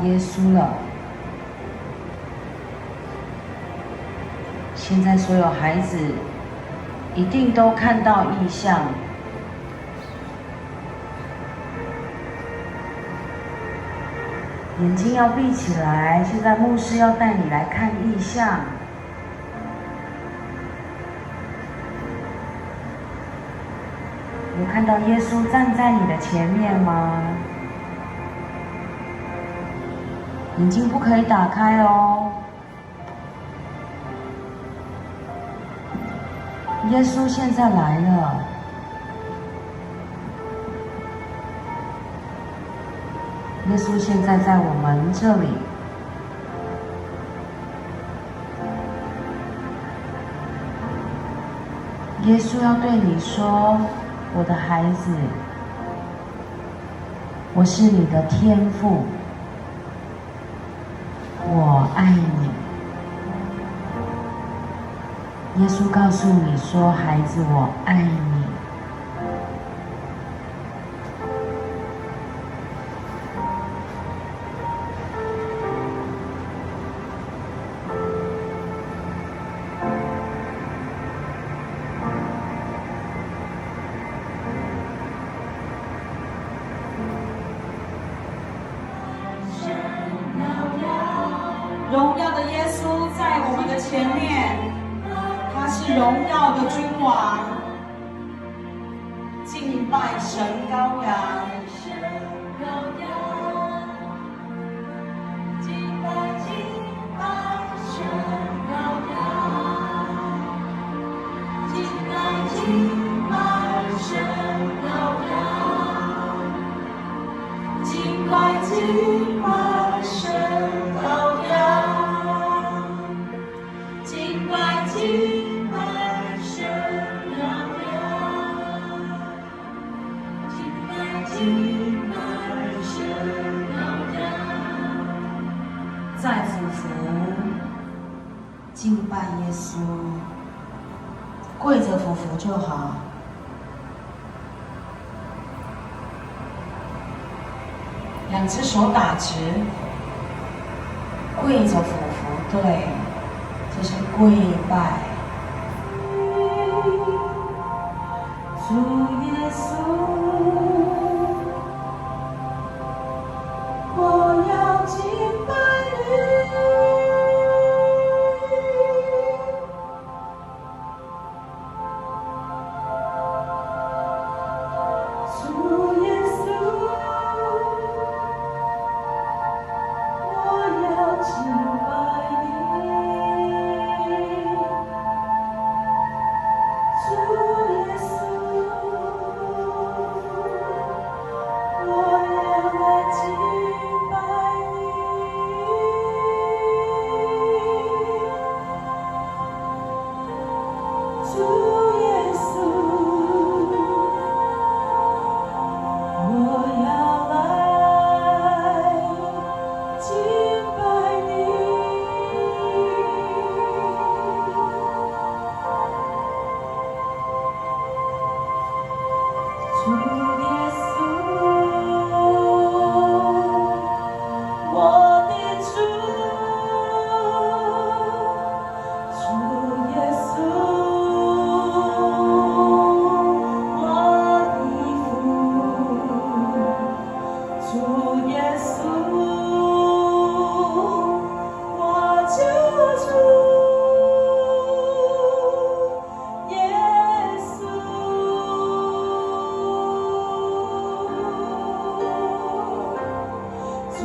耶稣了。现在所有孩子一定都看到异象。眼睛要闭起来，现在牧师要带你来看异象。有看到耶稣站在你的前面吗？眼睛不可以打开哦。耶稣现在来了。耶稣现在在我们这里。耶稣要对你说：“我的孩子，我是你的天父，我爱你。”耶稣告诉你说：“孩子，我爱你。”荣耀的耶稣在我们的前面，他是荣耀的君王，敬拜神羔羊。再俯伏敬拜耶稣，跪着俯伏就好。两只手打直，跪着俯伏，对，这是跪拜。主耶稣，我要敬拜你。主耶稣，我要敬拜你。主耶稣。主